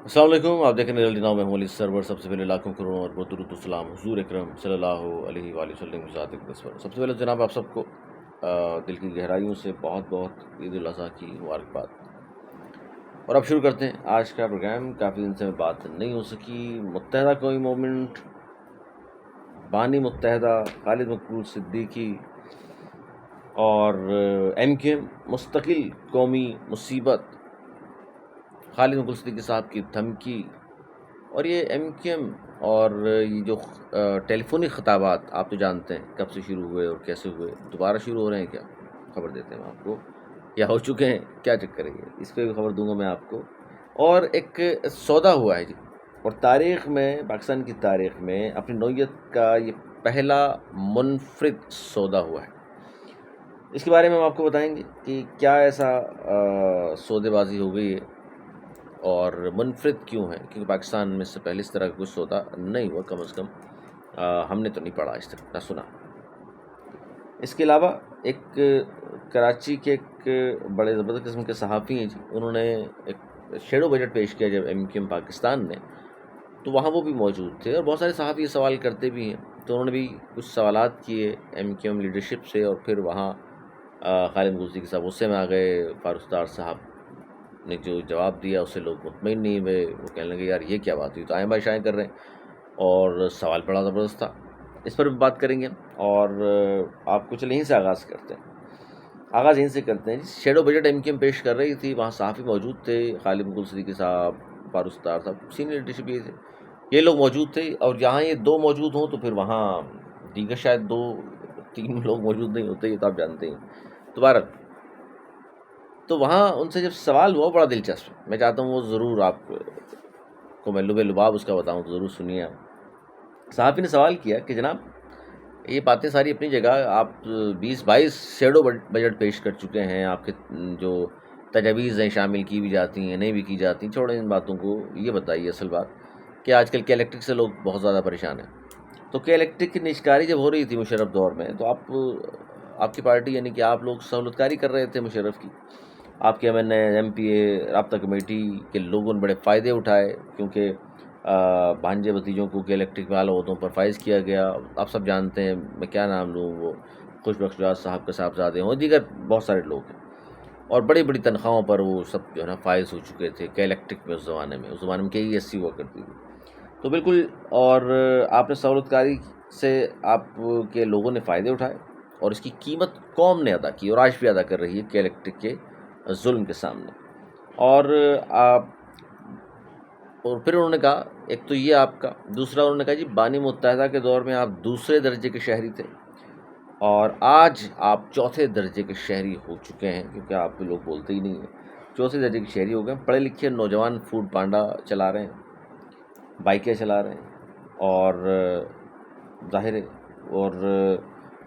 السلام علیکم، آپ دیکھ رہے ہیں ریئلٹی ناؤ میں ہوں علی سرور۔ سب سے پہلے لاکھوں کروڑوں اور درود و سلام حضور اکرم صلی اللہ علیہ وآلہ وسلم کی ذات اقدس پر۔ سب سے پہلے جناب آپ سب کو دل کی گہرائیوں سے بہت بہت عید الاضحیٰ کی مبارکباد۔ اور اب شروع کرتے ہیں آج کا پروگرام۔ کافی دن سے میں بات نہیں ہو سکی۔ متحدہ قومی موومنٹ، بانی متحدہ خالد مقبول صدیقی اور ایم کیو ایم، مستقل قومی مصیبت، خالد مقبول صدیقی صاحب کی دھمکی، اور یہ ایم کیو ایم اور یہ جو ٹیلی فونک خطابات آپ تو جانتے ہیں کب سے شروع ہوئے اور کیسے ہوئے، دوبارہ شروع ہو رہے ہیں کیا؟ خبر دیتے ہیں آپ کو، یا ہو چکے ہیں، کیا چکر ہے یہ، اس پہ بھی خبر دوں گا میں آپ کو۔ اور ایک سودا ہوا ہے جی، اور تاریخ میں، پاکستان کی تاریخ میں اپنی نوعیت کا یہ پہلا منفرد سودا ہوا ہے۔ اس کے بارے میں ہم آپ کو بتائیں گے کہ کیا ایسا سودے بازی ہو گئی ہے اور منفرد کیوں ہے، کیونکہ پاکستان میں اس سے پہلے اس طرح کا کوئی سودا نہیں ہوا، کم از کم ہم نے تو نہیں پڑھا اس طرح، نہ سنا۔ اس کے علاوہ ایک کراچی کے ایک بڑے زبردست قسم کے صحافی ہیں جی، انہوں نے ایک شیڈو بجٹ پیش کیا جب ایم کیو ایم پاکستان نے، تو وہاں وہ بھی موجود تھے، اور بہت سارے صحافی یہ سوال کرتے بھی ہیں، تو انہوں نے بھی کچھ سوالات کیے ایم کیو ایم لیڈرشپ سے، اور پھر وہاں خالد مقبول صدیقی صاحب غصے میں آ گئے۔ فاروق ستار صاحب نے جو جواب دیا اس سے لوگ مطمئن نہیں ہوئے، وہ کہنے لگے یار یہ کیا بات ہوئی، تو آئیں بائیں شائیں کر رہے ہیں، اور سوال بڑا زبردست تھا، اس پر بھی بات کریں گے۔ اور آپ کو چلیں یہیں سے آغاز کرتے ہیں، آغاز یہیں سے کرتے ہیں۔ Shadow budget M Q M پیش کر رہی تھی، وہاں صحافی موجود تھے، خالد مقبول صدیقی صاحب، فاروق ستار صاحب، سینئر لیڈرشپ یہ تھے، یہ لوگ موجود تھے، اور جہاں یہ دو موجود ہوں تو پھر وہاں دیگر شاید دو تین لوگ موجود نہیں ہوتے، یہ تو آپ جانتے ہیں۔ دوبارہ تو وہاں ان سے جب سوال ہوا بڑا دلچسپ ہے، میں چاہتا ہوں وہ ضرور آپ کو میں لب لباب اس کا بتاؤں، تو ضرور سنیے آپ۔ صحافی نے سوال کیا کہ جناب یہ باتیں ساری اپنی جگہ، آپ 20-22 شیڈو بجٹ پیش کر چکے ہیں، آپ کے جو تجاویز ہیں شامل کی بھی جاتی ہیں، نہیں بھی کی جاتی، چھوڑیں ان باتوں کو، یہ بتائیے اصل بات کہ آج کل کے الیکٹرک سے لوگ بہت زیادہ پریشان ہیں۔ تو کہ الیکٹرک کی نجکاری جب ہو رہی تھی مشرف دور میں، تو آپ کی پارٹی یعنی کہ آپ لوگ سہولت کاری کر رہے تھے مشرف کی، آپ کے ایم این اے، ایم پی اے، رابطہ کمیٹی کے لوگوں نے بڑے فائدے اٹھائے، کیونکہ بھانجے بھتیجوں کو کہ الیکٹرک والا عہدوں پر فائز کیا گیا۔ آپ سب جانتے ہیں، میں کیا نام لوں، وہ خوش بخش جواز صاحب کے صاحبزادے ہوں، دیگر بہت سارے لوگ ہیں، اور بڑی بڑی تنخواہوں پر وہ سب جو ہے نا فائز ہو چکے تھے کہ الیکٹرک میں، اس زمانے میں کے ای ایس سی ہوا کرتی تھی، تو بالکل۔ اور آپ نے سہولت کاری سے آپ کے لوگوں نے فائدے اٹھائے، اور اس کی قیمت قوم نے ادا کی، اور آج بھی ادا کر رہی ہے کہ الیکٹرک کے ظلم کے سامنے۔ اور پھر انہوں نے کہا، ایک تو یہ آپ کا، دوسرا انہوں نے کہا جی بانی متحدہ کے دور میں آپ دوسرے درجے کے شہری تھے، اور آج آپ چوتھے درجے کے شہری ہو چکے ہیں، کیونکہ آپ لوگ بولتے ہی نہیں ہیں، چوتھے درجے کے شہری ہو گئے، پڑھے لکھے نوجوان فوڈ پانڈا چلا رہے ہیں، بائکیں چلا رہے ہیں، اور ظاہر ہے، اور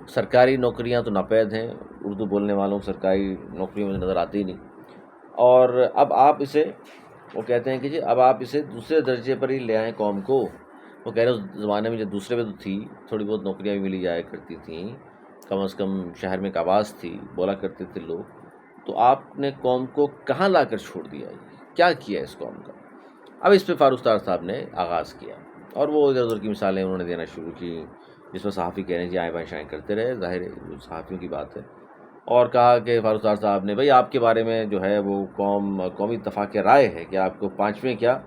سرکاری نوکریاں تو ناپید ہیں، اردو بولنے والوں کو سرکاری نوکریوں میں نظر آتی ہی نہیں، اور اب آپ اسے، وہ کہتے ہیں کہ جی اب آپ اسے دوسرے درجے پر ہی لے آئیں قوم کو۔ وہ کہہ رہے ہیں اس زمانے میں جو دوسرے پہ تو تھی، تھوڑی بہت نوکریاں بھی ملی جایا کرتی تھیں، کم از کم شہر میں ایک آواز تھی، بولا کرتے تھے لوگ، تو آپ نے قوم کو کہاں لا کر چھوڑ دیا، کیا کیا اس قوم کا؟ اب اس پہ فاروق ستار صاحب نے آغاز کیا، اور وہ ادھر ادھر کی مثالیں انہوں نے دینا شروع کی، جس میں صحافی کہہ رہے ہیں جی آئیں بائیں شائیں کرتے رہے، ظاہر ہے وہ صحافیوں کی بات ہے، اور کہا کہ فاروق ستار صاحب نے بھائی آپ کے بارے میں جو ہے وہ قومی اتفاق رائے ہے کہ آپ کو 5ویں کیا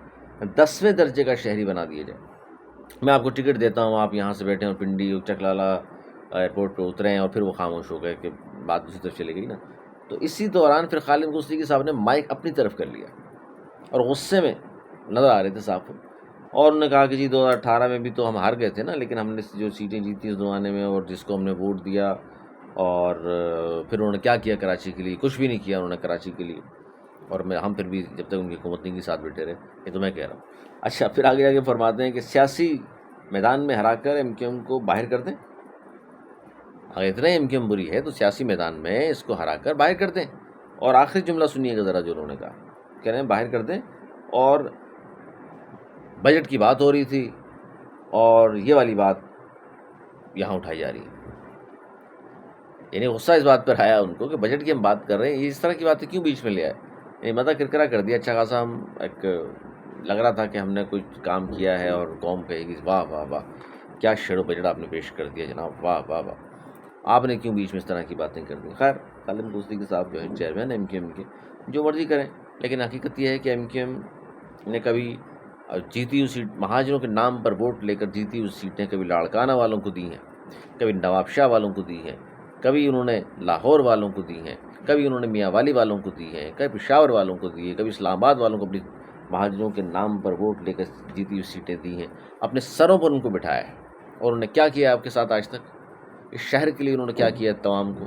10ویں درجے کا شہری بنا دیا جائے، میں آپ کو ٹکٹ دیتا ہوں، آپ یہاں سے بیٹھے اور پنڈی چکلالا ایئرپورٹ پہ اتریں، اور پھر وہ خاموش ہو گئے کہ بات دوسری طرف چلے گئی نا۔ تو اسی دوران پھر خالد مقبول صدیقی صاحب نے مائک اپنی طرف کر لیا، اور غصے میں نظر آ رہے تھے صاحب، اور انہوں نے کہا کہ جی 2018 میں بھی تو ہم ہار گئے تھے نا، لیکن ہم نے جو سیٹیں جیتی اس زمانے میں، اور جس کو ہم نے ووٹ دیا، اور پھر انہوں نے کیا کیا کراچی کے لیے؟ کچھ بھی نہیں کیا انہوں نے کراچی کے لیے، اور ہم پھر بھی جب تک ان کی حکومت نہیں کے ساتھ بیٹھے رہے، یہ تو میں کہہ رہا ہوں۔ اچھا، پھر آگے آگے فرماتے ہیں کہ سیاسی میدان میں ہرا کر ایم کیو ایم کو باہر کر دیں، اگر اتنا ایم کیو ایم بری ہے تو سیاسی میدان میں اس کو ہرا کر باہر کر دیں۔ اور آخری جملہ سنیے گا ذرا جو انہوں نے کہا، کہہ رہے ہیں باہر کر دیں، اور بجٹ کی بات ہو رہی تھی، اور یہ والی بات یہاں اٹھائی جا رہی ہے، یعنی غصہ اس بات پر آیا ان کو کہ بجٹ کی ہم بات کر رہے ہیں، یہ اس طرح کی باتیں کیوں بیچ میں لے آئے، یعنی مدہ کرکرا کر دیا اچھا خاصا، ہم ایک لگ رہا تھا کہ ہم نے کوئی کام کیا ہے اور قوم کہے گی واہ واہ واہ کیا شعر و بجٹ آپ نے پیش کر دیا جناب، واہ واہ واہ، آپ نے کیوں بیچ میں اس طرح کی باتیں کر دی۔ خیر خالد محمود صدیقی صاحب جو ہے چیئرمین ایم کیو ایم کے، جو مرضی کریں، لیکن حقیقت یہ ہے کہ ایم کیو ایم نے کبھی جیتی ہوئی سیٹ، مہاجروں کے نام پر ووٹ لے کر جیتی ہوئی سیٹیں کبھی لاڑکانہ والوں کو دی ہیں، کبھی نواب شاہ والوں کو دی ہیں، کبھی انہوں نے لاہور والوں کو دی ہیں، کبھی انہوں نے میاں والی والوں کو دی ہیں، کبھی پشاور والوں کو دی ہے، کبھی اسلام آباد والوں کو اپنی مہاجروں کے نام پر ووٹ لے کر جیتی ہوئی سیٹیں دی ہیں، اپنے سروں پر ان کو بٹھایا ہے۔ اور انہوں نے کیا کیا آپ کے ساتھ آج تک؟ اس شہر کے لیے انہوں نے کیا کیا ہے تمام کو؟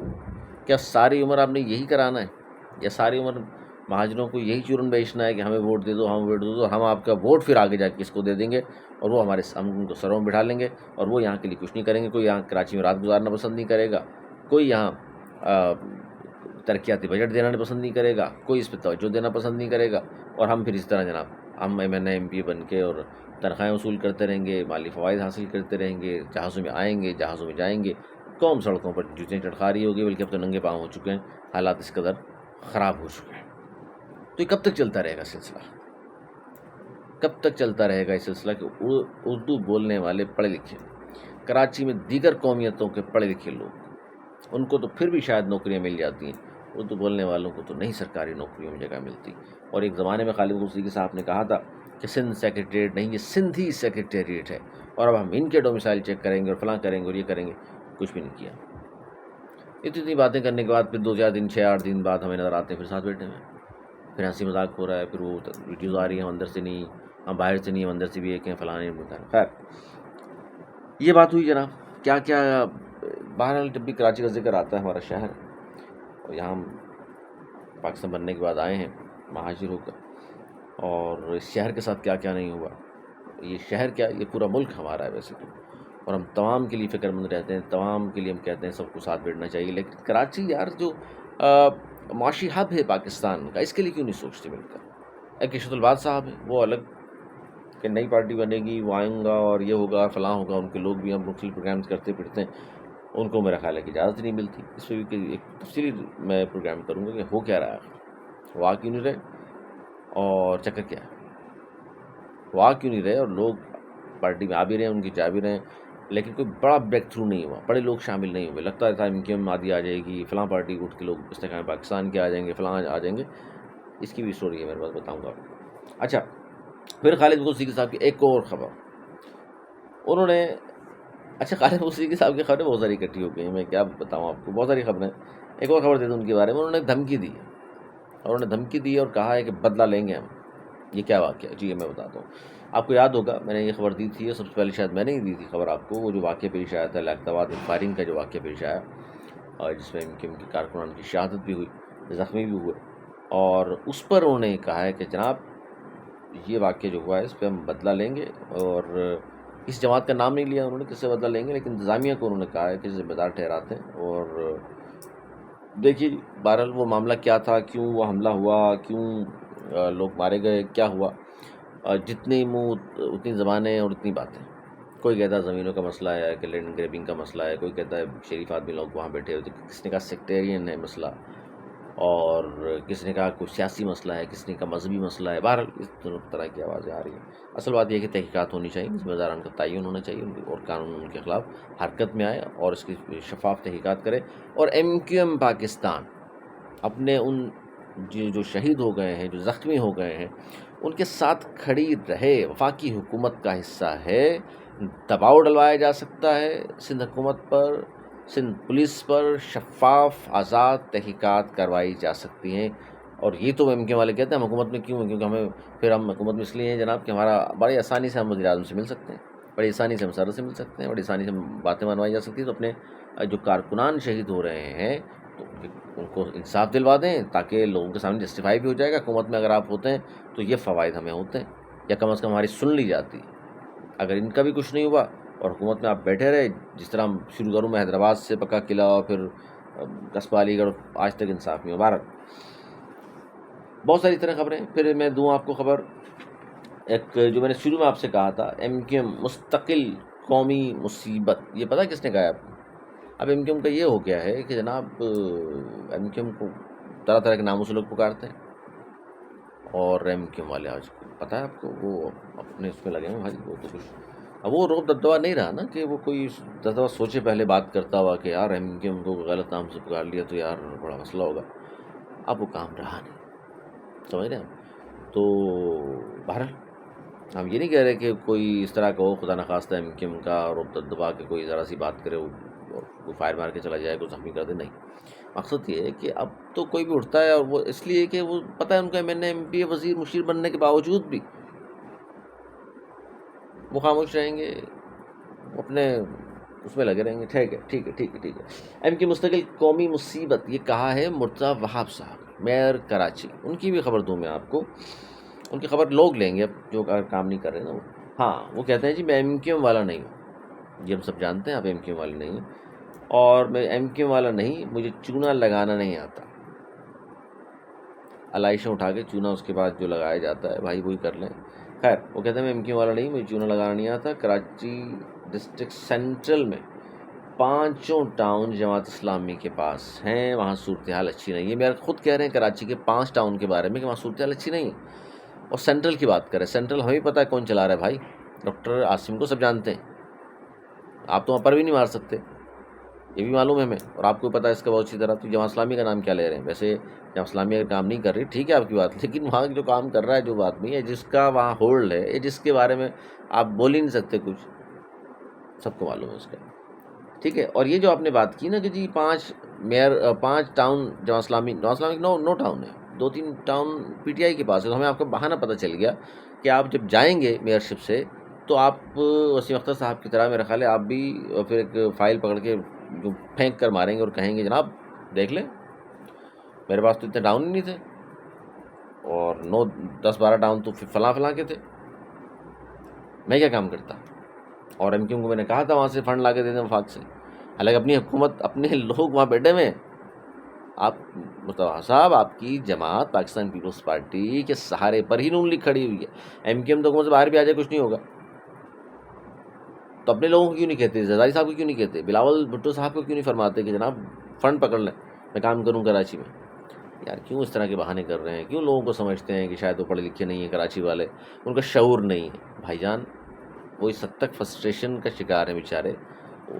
کیا ساری عمر آپ نے یہی کرانا ہے، یا ساری عمر مہاجروں کو یہی چورن بیچنا ہے کہ ہمیں ووٹ دے دو، ہم ووٹ دے دو، ہم آپ کا ووٹ پھر آگے جا کے کس کو دے دیں گے، اور وہ ہم ان کو سروں میں بٹھا لیں گے، اور وہ یہاں کے لیے کچھ نہیں کریں گے۔ کوئی یہاں کراچی میں رات گزارنا پسند نہیں کرے گا، کوئی یہاں ترقیاتی بجٹ دینا پسند نہیں کرے گا، کوئی اس پہ توجہ دینا پسند نہیں کرے گا، اور ہم پھر اس طرح جناب ہم M N A M P بن کے اور تنخواہیں وصول کرتے رہیں گے، مالی فوائد حاصل کرتے رہیں گے، جہازوں میں آئیں گے، جہازوں میں جائیں گے، قوم سڑکوں پر جوتیں چٹخا رہی ہوگی، بلکہ اب تو ننگے پاؤں ہو چکے ہیں، حالات اس قدر خراب ہو چکے ہیں۔ تو یہ کب تک چلتا رہے گا سلسلہ؟ کب تک چلتا رہے گا یہ سلسلہ کہ اردو بولنے والے پڑھے لکھے، کراچی میں دیگر قومیتوں کے پڑھے لکھے لوگ، ان کو تو پھر بھی شاید نوکریاں مل جاتی ہیں، اردو بولنے والوں کو تو نہیں سرکاری نوکریوں میں جگہ ملتی۔ اور ایک زمانے میں خالد محمود صدیقی صاحب نے کہا تھا کہ سندھ سیکریٹریٹ نہیں، یہ سندھی سیکریٹریٹ ہے، اور اب ہم ان کے ڈومیسائل چیک کریں گے اور فلاں کریں گے اور یہ کریں گے، کچھ بھی نہیں کیا۔ اتنی باتیں کرنے کے بعد پھر 2-4 دن 6-8 دن بعد ہمیں نظر آتے ہیں پھر ساتھ بیٹھے ہوئے ہیں، پھر ہنسی مذاق ہو رہا ہے، پھر وہ ویڈیوز آ رہی ہیں، ہم اندر سے نہیں، ہم باہر سے نہیں، ہم اندر سے بھی ایک ہیں، فلاں بتا۔ خیر یہ بات ہوئی جناب، کیا کیا بہرحال جب بھی کراچی کا ذکر آتا ہے ہمارا شہر، اور یہاں ہم پاکستان بننے کے بعد آئے ہیں مہاجر ہو کر، اور اس شہر کے ساتھ کیا کیا نہیں ہوا، یہ شہر کیا، یہ پورا ملک ہمارا ہے ویسے تو، اور ہم تمام کے لیے فکر مند رہتے ہیں، تمام کے لیے ہم کہتے ہیں سب کو ساتھ بیٹھنا چاہیے، لیکن کراچی یار جو معاشی ہب ہے پاکستان کا، اس کے لیے کیوں نہیں سوچتے مل کر؟ ایک ارشد الباد صاحب ہیں، وہ الگ کہ نئی پارٹی بنے گی، وہ آئیں گا اور یہ ہوگا فلاں ہوگا، ان کے لوگ بھی ہم مختلف پروگرامز کرتے پھرتے ہیں، ان کو میرا خیال ہے کہ اجازت نہیں ملتی۔ اس پہ بھی ایک تفصیلی میں پروگرام کروں گا کہ ہو کیا رہا ہے، وہ آ کیوں نہیں رہے اور چکر کیا ہے، وہ آ کیوں نہیں رہے اور لوگ پارٹی میں آ بھی رہے ہیں، ان کی جا بھی رہے ہیں، لیکن کوئی بڑا بریک تھرو نہیں ہوا، بڑے لوگ شامل نہیں ہوئے۔ لگتا تھا ایم کیو ایم آدھی آ جائے گی، فلاں پارٹی اٹھ کے لوگ استحکام پاکستان کے آ جائیں گے، فلاں آ جائیں گے، اس کی بھی اسٹوری ہے میرے پاس، بتاؤں گا آپ کو۔ اچھا پھر خالد محمود صدیقی صاحب کی ایک اور خبر، انہوں نے خالد محمود صدیقی صاحب کی خبریں بہت ساری اکٹھی ہو گئی ہیں، میں کیا بتاؤں آپ کو، بہت ساری خبریں۔ ایک اور خبر دے دوں ان کے بارے میں، انہوں نے دھمکی دی، اور انہوں نے دھمکی دی اور کہا ہے کہ بدلہ لیں گے ہم۔ یہ کیا واقعہ ہے؟ جی یہ میں بتاتا ہوں آپ کو، یاد ہوگا میں نے یہ خبر دی تھی، سب سے پہلے شاید میں نے ہی دی تھی خبر آپ کو، وہ جو واقعہ پیش آیا تھا لیاقت آباد میں فائرنگ کا جو واقعہ پیش آیا، اور جس میں ان کی کارکنان کی شہادت بھی ہوئی، زخمی بھی ہوئے، اور اس پر انہوں نے کہا ہے کہ جناب یہ واقعہ جو ہوا ہے اس پہ ہم بدلہ لیں گے، اور اس جماعت کا نام نہیں لیا انہوں نے کس سے بدلہ لیں گے، لیکن انتظامیہ کو انہوں نے کہا ہے کہ ذمہ دار ٹھہراتے ہیں۔ اور دیکھیے بہرحال وہ معاملہ کیا تھا، کیوں وہ حملہ ہوا، کیوں لوگ مارے گئے، کیا ہوا، جتنی منہ اتنی زبانیں اور اتنی باتیں۔ کوئی کہتا ہے زمینوں کا مسئلہ ہے کہ لینڈ گریبنگ کا مسئلہ ہے، کوئی کہتا ہے شریف آدمی لوگ وہاں بیٹھے ہوتے، کس نے کہا سیکٹیرین ہے مسئلہ، اور کس نے کہا کوئی سیاسی مسئلہ ہے، کس نے کہا مذہبی مسئلہ ہے۔ بہرحال اس طرح کی آوازیں آ رہی ہیں۔ اصل بات یہ ہے کہ تحقیقات ہونی چاہیے، ذمہ داران کا تعین ہونا چاہیے، اور قانون ان کے خلاف حرکت میں آئے اور اس کی شفاف تحقیقات کرے، اور ایم کیو ایم پاکستان اپنے ان جو شہید ہو گئے ہیں، جو زخمی ہو گئے ہیں، ان کے ساتھ کھڑی رہے، وفاقی حکومت کا حصہ ہے، دباؤ ڈلوایا جا سکتا ہے سندھ حکومت پر، سندھ پولیس پر، شفاف آزاد تحقیقات کروائی جا سکتی ہیں۔ اور یہ تو ایم کیو والے کہتے ہیں ہم حکومت میں کیوں ہیں، کیونکہ ہم حکومت میں اس لیے ہیں جناب کہ ہمارا بڑی آسانی سے ہم وزیر اعظم سے مل سکتے ہیں، بڑی آسانی سے ہم صدر سے مل سکتے ہیں، بڑی آسانی سے باتیں منوائی جا سکتی ہیں۔ تو اپنے جو کارکنان شہید ہو رہے ہیں تو ان کو انصاف دلوا دیں، تاکہ لوگوں کے سامنے جسٹیفائی بھی ہو جائے گا، حکومت میں اگر آپ ہوتے ہیں تو یہ فوائد ہمیں ہوتے ہیں، یا کم از کم ہماری سن لی جاتی۔ اگر ان کا بھی کچھ نہیں ہوا اور حکومت میں آپ بیٹھے رہے، جس طرح ہم شروع کروں میں حیدرآباد سے پکا قلعہ اور پھر قصبہ علی گڑھ، آج تک انصاف نہیں ہو۔ بھارت بہت ساری طرح خبریں، پھر میں دوں آپ کو خبر، ایک جو میں نے شروع میں آپ سے کہا تھا، ایم کیو ایم مستقل قومی مصیبت، یہ پتہ کس نے کہا ہے آپ کو؟ اب ایم کیو ایم کا یہ ہو گیا ہے کہ جناب ایم کیو ایم کو طرح طرح کے ناموں سے لوگ پکارتے ہیں، اور ایم کیو والے آج پتہ ہے آپ کو وہ اپنے اس میں لگے ہیں بھائی، وہ تو کچھ اب وہ روب دبدبا نہیں رہا نا کہ وہ کوئی دبدبا سوچے پہلے بات کرتا ہوا کہ یار ایم کیو کو غلط نام سے پکار لیا تو یار بڑا مسئلہ ہوگا. اب وہ کام رہا نہیں، سمجھ رہے ہیں ہم. تو بہرحال ہم یہ نہیں کہہ رہے کہ کوئی اس طرح کا ہو خدا نخواستہ ایم کیو کا روب دبدبا کے کوئی ذرا سی بات کرے اور کوئی فائر مار کے چلا جائے، کوئی زخمی کر دے، نہیں. مقصد یہ ہے کہ اب تو کوئی بھی اٹھتا ہے اور وہ اس لیے کہ وہ پتہ ہے ان کا M N A M P وزیر مشیر بننے کے باوجود بھی وہ خاموش رہیں گے، اپنے اس میں لگے رہیں گے. ٹھیک ہے ٹھیک ہے ٹھیک ہے ٹھیک ہے. ایم کی مستقل قومی مصیبت، یہ کہا ہے مرتضیٰ وہاب صاحب، میئر کراچی. ان کی بھی خبر دوں میں آپ کو، ان کی خبر لوگ لیں گے اب جو کام نہیں کر رہے نا وہ. ہاں وہ کہتے ہیں جی میں ایم کیو والا نہیں ہوں. یہ ہم سب جانتے ہیں آپ ایم کیو والے نہیں ہیں، اور میں ایم کیو والا نہیں، مجھے چونا لگانا نہیں آتا. علائشیں اٹھا کے چونا اس کے بعد جو لگایا جاتا ہے بھائی وہی کر لیں. خیر وہ کہتے ہیں میں ایم کیو والا نہیں، مجھے چونا لگانا نہیں آتا. کراچی ڈسٹرکٹ سینٹرل میں 5 ٹاؤن جماعت اسلامی کے پاس ہیں، وہاں صورتحال اچھی نہیں ہے. میرا خود کہہ رہے ہیں کراچی کے 5 ٹاؤن کے بارے میں کہ وہاں صورتحال اچھی نہیں ہے. اور سینٹرل کی بات کریں، سینٹرل ہمیں پتہ ہے کون چلا رہا ہے بھائی، ڈاکٹر عاصم کو سب جانتے ہیں. آپ تو وہاں پر بھی نہیں مار سکتے، یہ بھی معلوم ہے ہمیں، اور آپ کو پتہ ہے اس کا بہت اچھی طرح. تو جماعت اسلامی کا نام کیا لے رہے ہیں؟ ویسے جماعت اسلامی اگر کام نہیں کر رہی ٹھیک ہے آپ کی بات، لیکن وہاں جو کام کر رہا ہے جو آدمی ہے جس کا وہاں ہولڈ ہے، جس کے بارے میں آپ بول ہی نہیں سکتے کچھ، سب کو معلوم ہے اس کا. ٹھیک ہے. اور یہ جو آپ نے بات کی نا کہ جی 5 ٹاؤن جماعت اسلامی 9 ٹاؤن ہے، 2-3 ٹاؤن پی ٹی آئی کے پاس ہے. تو ہمیں آپ کا بہانہ پتہ چل گیا کہ آپ جب جائیں گے میئرشپ سے تو آپ وسیم اختر صاحب کی طرح میرا خیال ہے آپ بھی پھر ایک فائل پکڑ کے جو پھینک کر ماریں گے اور کہیں گے جناب دیکھ لیں میرے پاس تو اتنے ٹاؤن ہی نہیں تھے، اور 9-10-12 ٹاؤن تو فلاں فلاں کے تھے، میں کیا کام کرتا. اور ایم کیو کو میں نے کہا تھا وہاں سے فنڈ لا کے دے دیں وفاق سے، حالانکہ اپنی حکومت اپنے لوگ وہاں بیٹھے ہوئے ہیں. آپ مصطفیٰ صاحب آپ کی جماعت پاکستان پیپلز پارٹی کے سہارے پر ہی نون لیگ کھڑی ہوئی ہے. ایم کیو ایم تو حکومت سے باہر بھی آ جائے کچھ نہیں ہوگا. تو اپنے لوگوں کو کیوں نہیں کہتے، زرداری صاحب کو کیوں نہیں کہتے، بلاول بھٹو صاحب کو کیوں نہیں فرماتے کہ جناب فنڈ پکڑ لیں میں کام کروں کراچی میں. یار کیوں اس طرح کے بہانے کر رہے ہیں؟ کیوں لوگوں کو سمجھتے ہیں کہ شاید وہ پڑھے لکھے نہیں ہیں کراچی والے، ان کا شعور نہیں ہے. بھائی جان وہ اس حد تک فرسٹریشن کا شکار ہیں بیچارے،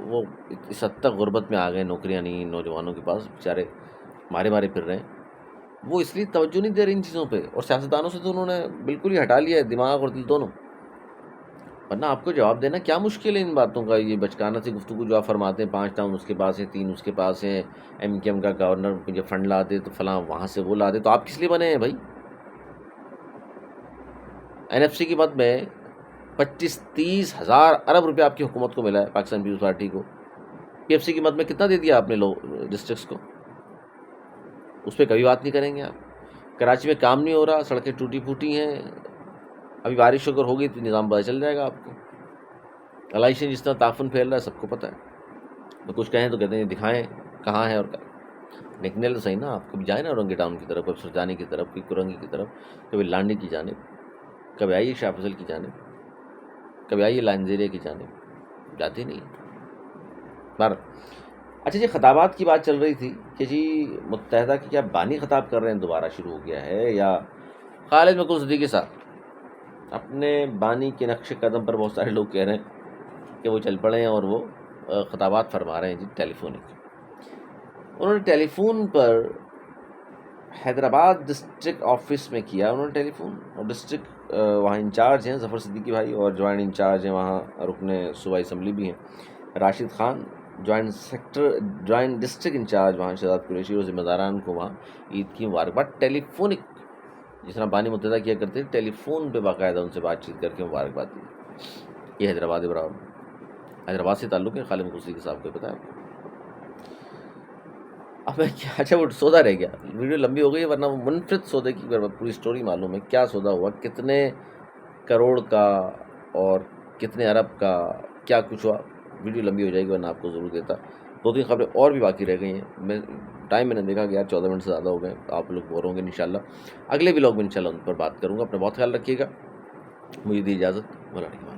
وہ اس حد تک غربت میں آ گئے، نوکریاں نہیں نوجوانوں کے پاس، بیچارے مارے پھر رہے ہیں. وہ اس لیے توجہ نہیں دے رہے ان چیزوں پہ، اور سیاستدانوں سے تو انہوں نے بالکل ہی ہٹا لیا ہے دماغ اور دل دونوں. ورنہ آپ کو جواب دینا کیا مشکل ہے ان باتوں کا؟ یہ بچکانہ سی گفتگو جو آپ فرماتے ہیں 5 ٹاؤن اس کے پاس ہے، 3 اس کے پاس ہیں، ایم کیو ایم کا گورنر مجھے فنڈ لا دے تو فلاں وہاں سے وہ لا دے. تو آپ کس لیے بنے ہیں بھائی؟ این ایف سی کی مد میں 25-30 ہزار ارب روپے آپ کی حکومت کو ملا ہے پاکستان پیپلز پارٹی کو. پی ایف سی کی مد میں کتنا دے دیا آپ نے ڈسٹرکٹس کو؟ اس پہ کبھی بات نہیں کریں گے آپ. کراچی میں کام نہیں ہو رہا، سڑکیں ٹوٹی پھوٹی ہیں، ابھی بارش اگر ہوگی تو نظام پتہ چل جائے گا آپ کو. علائشیں جس طرح تعفن پھیل رہا ہے سب کو پتہ ہے. تو کچھ کہیں تو کہتے ہیں دکھائیں کہاں ہے، اور نکلنے تو صحیح نا. آپ کبھی جائیں نا اورنگی ٹاؤن کی طرف، کبھی سرجانی کی طرف، کبھی کرنگی کی طرف، کبھی لانڈی کی جانب، کبھی آئیے شاہ فضل کی جانب، کبھی آئیے لائنزیریا کی جانب، جاتے نہیں. اچھا جی خطابات کی بات چل رہی تھی کہ جی متحدہ کی کیا بانی خطاب کر رہے ہیں، دوبارہ شروع ہو گیا ہے، یا خالد مقبول صدیقی صاحب اپنے بانی کے نقش قدم پر بہت سارے لوگ کہہ رہے ہیں کہ وہ چل پڑے ہیں اور وہ خطابات فرما رہے ہیں جی ٹیلی فونک. انہوں نے ٹیلی فون پر حیدرآباد ڈسٹرکٹ آفس میں کیا انہوں نے ٹیلی فون، اور ڈسٹرکٹ وہاں انچارج ہیں ظفر صدیقی بھائی، اور جوائنٹ انچارج ہیں وہاں رکن صوبائی اسمبلی بھی ہیں Rashid Khan, joint district incharge وہاں شہزاد قریشی، اور ذمہ داران کو وہاں عید کی مبارکباد ٹیلی فونک، جس طرح بانی متحدہ کیا کرتے تھے ٹیلی فون پہ باقاعدہ ان سے بات چیت کر کے مبارکباد دی. یہ حیدرآباد سے تعلق ہے خالد مقبول صدیقی صاحب کو پتہ ہے آپ کو. اب میں کیا، اچھا وہ سودا رہ گیا، ویڈیو لمبی ہو گئی ورنہ وہ منفرد سودے کی پوری سٹوری معلوم ہے. کیا سودا ہوا، کتنے کروڑ کا اور کتنے ارب کا، کیا کچھ ہوا. ویڈیو لمبی ہو جائے گی ورنہ آپ کو ضرور دیتا. 2-3 خبریں اور بھی باقی رہ گئی ہیں. میں نے دیکھا کہ یار 14 منٹ سے زیادہ ہو گئے، آپ لوگ بور ہوں گے انشاءاللہ. اگلے ولاگ میں انشاءاللہ ان پر بات کروں گا. اپنا بہت خیال رکھیے گا. مجھے دی اجازت، مولا رحمان.